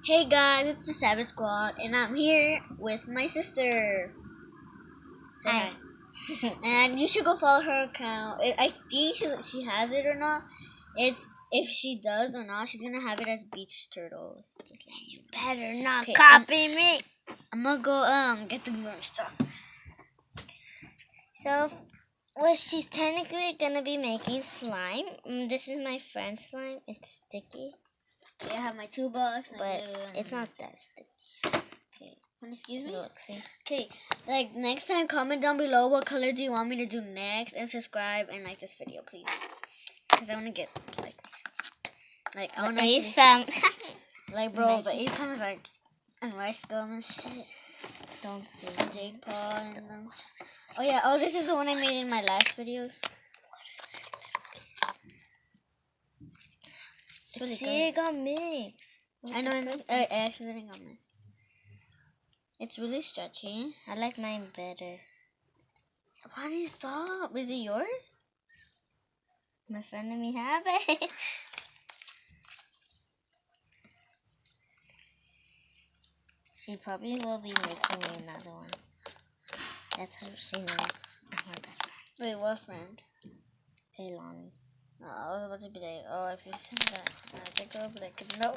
Hey guys, it's the Sabbath Squad, and I'm here with my sister. Say Hi. hi. And you should go follow her account. I think she has it or not. It's if she does or not, she's gonna have it as Beach Turtles. Just like You better not Okay, copy me. I'm gonna go get the glue and stuff. So, well, she's technically gonna be making slime. This is my friend's slime. It's sticky, Okay, I have my toolbox, my but glue, and it's not that sticky. Okay, excuse me. Look, see. Okay, like next time, comment down below what color do you want me to do next, and subscribe and like this video, please. Cause I wanna get like I wanna The actually, found. like bro, the eighth time is like and rice gum and shit. Don't see. Jake Paul and them. Oh yeah, oh this is the one I made in my last video. It's really See, good. it got mixed. I know I accidentally got mine. It's really stretchy. I like mine better. Why do you stop? Is it yours? My friend and me have it. She probably will be making me another one. That's how she knows I'm her best friend. Wait, what friend? Leilani. Oh, I was about to be like, oh, if you said that, I think I'll be like, no.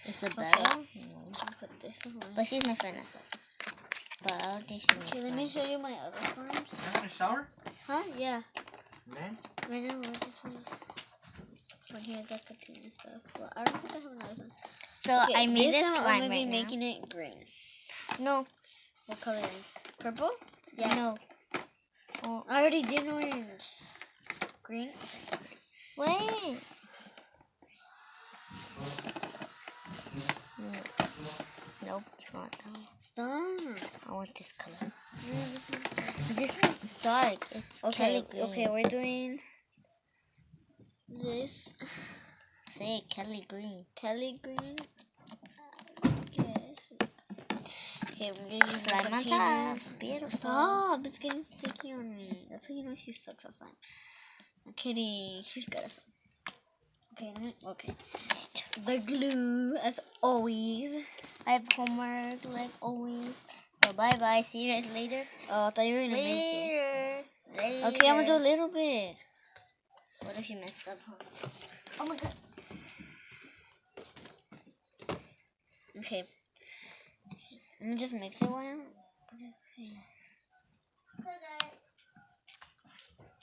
Is it better? No. I'll put this away. But she's my friend as well. But I don't think she makes Okay, let me show you my other slimes. You having a shower? Huh? Yeah. Man? Right now, we're just one here, the container stuff. Well, I don't think I have another one. So Okay, I made this this time slime I'm gonna be right making it green. now. No. What color? Purple? Yeah. No. Oh, I already did orange. Green? wait. Nope. You want that one? Stop. I want this color. Yeah, this is... This is dark. It's Okay, Kelly green. okay, we're doing this. Say Kelly green. Kelly green. Okay, we're gonna use the Slime on container. top. Beautiful. Stop! It's getting sticky on me. That's how you know she sucks at slime. I'm kidding. She's good at slime. Okay. The glue, as always. I have homework like always. So bye bye. See you guys later. Oh, I thought you were gonna make it. Later. Okay, I'm gonna do a little bit. What if you messed up? Huh? Oh my god. Okay. Let me just mix it while just see.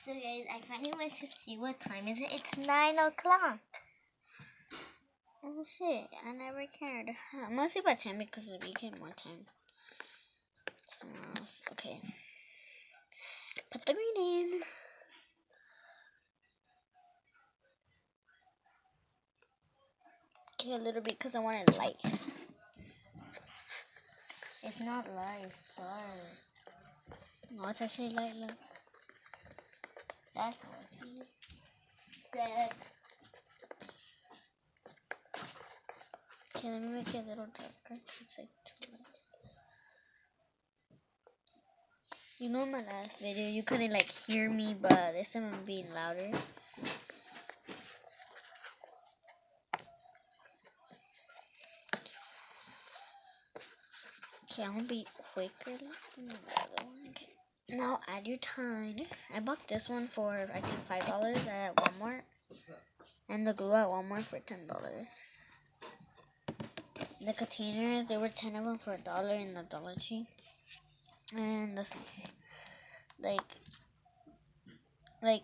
So guys, I finally went to see what time is it. It's 9 o'clock. Oh shit, I never cared. I'm gonna sleep at 10 because we get more time tomorrow. Okay. Put the green in. Okay, a little bit because I want it light. It's not light, it's dark. No, it's actually light. Look. That's what she said. Okay, let me make it a little darker. It's like too light. You know, in my last video, you couldn't like hear me, but this time I'm being louder. Okay, I'm gonna be quicker than the other one. Okay. Now add your time. I bought this one for I think $5 at Walmart, and the glue at Walmart for $10. The containers, there were 10 of them for $1 in the Dollar Tree. And this, like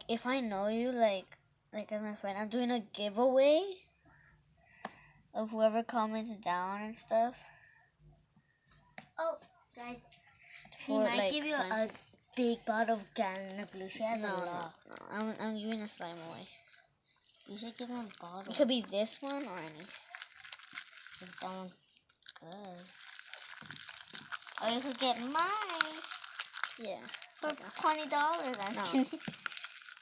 if I know you, like as my friend, I'm doing a giveaway of whoever comments down and stuff. Oh, guys, he For, might like, give you slime. a big bottle of gallon of glue. She has a lot. No. I'm giving a slime away. You should give him a bottle. It could be this one or any. Is that one good? Or you could get mine Yeah. for $20. No.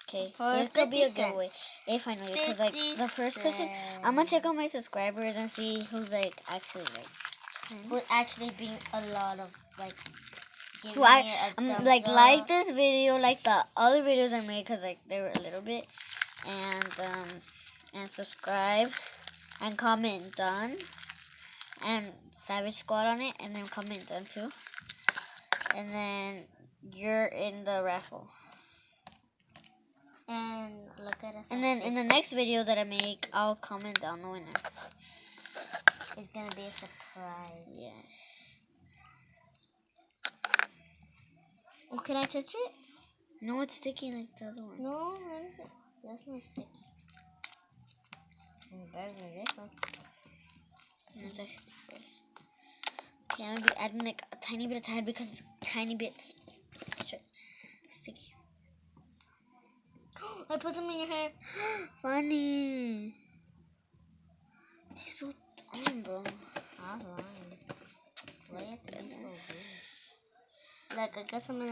Okay. For It could be a 50 giveaway if I know you, because like 50 the first person, cents. I'm gonna check out my subscribers and see who's like actually like. Would actually bring a lot of like. Who I'm like this video like the other videos I made because like they were a little bit, and subscribe and comment done. and Savage Squad on it, and then comment done too. And then you're in the raffle. And look at it. And then in the next video that I make, I'll comment down the winner. It's gonna be a surprise. Yes. Oh, can I touch it? No, it's sticky like the other one. No, let me see. That's not sticky. It's better than this one. No, it's actually first. Okay, I'm gonna be adding like a tiny bit of Tide because it's a tiny bit sticky. I put some in your hair. Funny. She's so dumb, bro. I'm lying. Why you have to be so good? Like, I got some in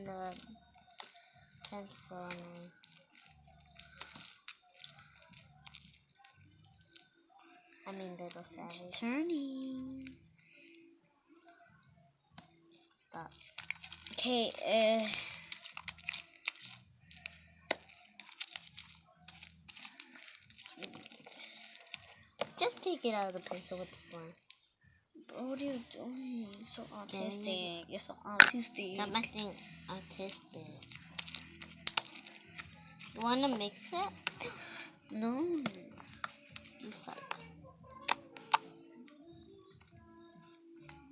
the pencil. I mean, little savage. It's turning. Stop. Okay, Just take it out of the pencil with the slime. bro, what are you doing? You're so autistic. You're so autistic. Stop acting autistic. You wanna mix it? No. You suck.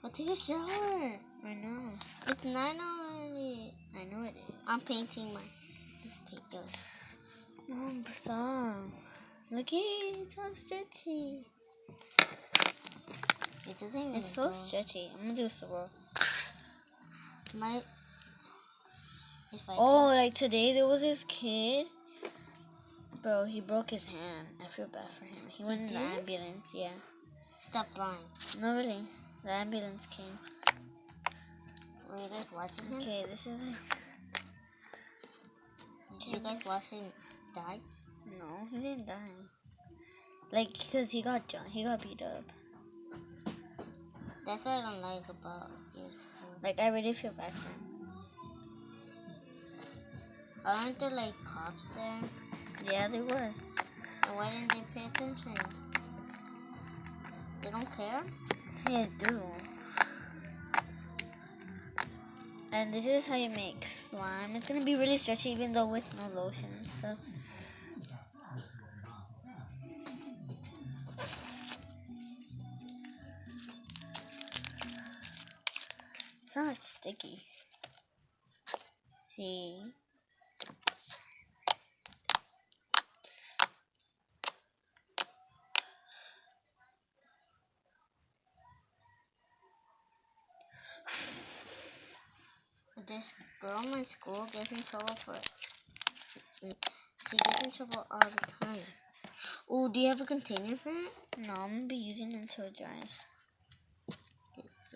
Go take a shower. I know. It's 9 already. I know it is. I'm painting this paint goes. No, stop. Look, it's so stretchy. It doesn't even It's so go. stretchy. I'm gonna do some more. If I Oh, like today there was this kid. Bro, he broke his hand. I feel bad for him. He went in the did? ambulance, yeah. stop lying. No, really. The ambulance came. Were you guys watching him? Okay, this is like... Did you guys watch him die? No, he didn't die. Like, because he got beat up. That's what I don't like about your school. Like, I really feel bad for him. Aren't there like cops there? Yeah, there was. And why didn't they pay attention? They don't care? Yeah, do. And this is how you make slime. It's gonna be really stretchy even though with no lotion and stuff. It's not sticky. See? This girl in my school gets in trouble for it. She gets in trouble all the time. Oh, do you have a container for it? No, I'm gonna be using it until it dries. This,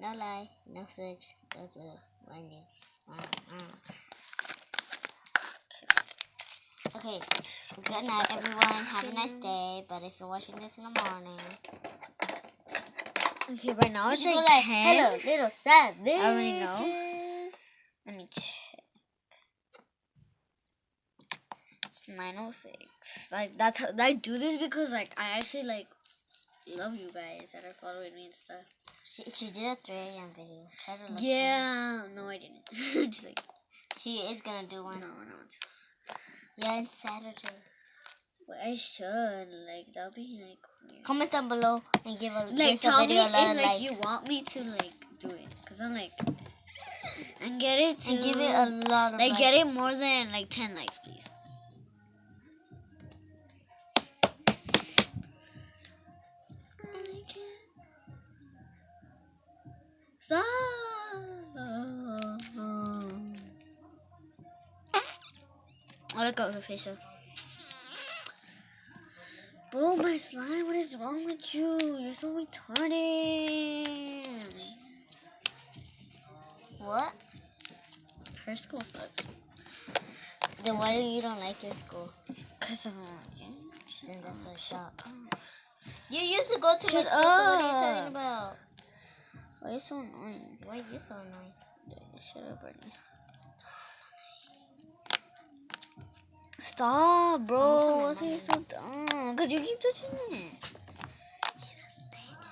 no lie, no switch, that's a running. Okay, good night everyone, have a nice day, but if you're watching this in the morning, Okay, right now it's you should like go like, 10. hello, little savage. I already know. Let me check. It's 9:06. Like that's how I do this because like I actually like love you guys that are following me and stuff. She did a 3 a.m. video. Try to look Yeah, no, I didn't. Just like She is gonna do one. no, I don't. Yeah, it's Saturday. But I should like that'll be like weird. Comment down below and give a Like this tell me video if a lot of like likes. you want me to like do it, cause I'm like and get it to And give it a lot of like likes. get it more than like 10 likes, please. Stop. I let go of the face up. Bro, my slime, what is wrong with you? You're so retarded. What? Her school sucks. Then why do you don't like your school? Cause I don't like it. Then that's what I thought. You used to go to my Shut school, so what are you up. talking about? Why are you so annoying? Why are you so annoying? Shut up, Brittany. Stop, bro. Don't tell my Why are you so dumb? because you keep touching it. He's a snake.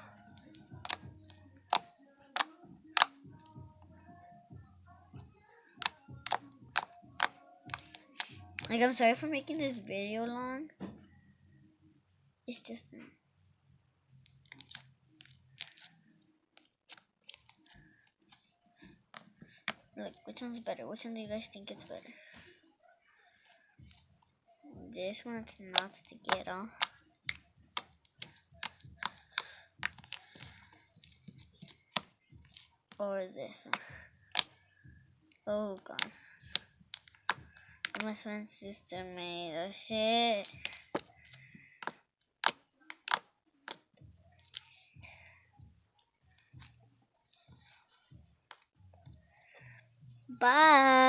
Like, I'm sorry for making this video long. It's just... Look, which one's better? Which one do you guys think is better? This one's not to get off. Or this one. Oh god. My twin sister made a shit. Bye.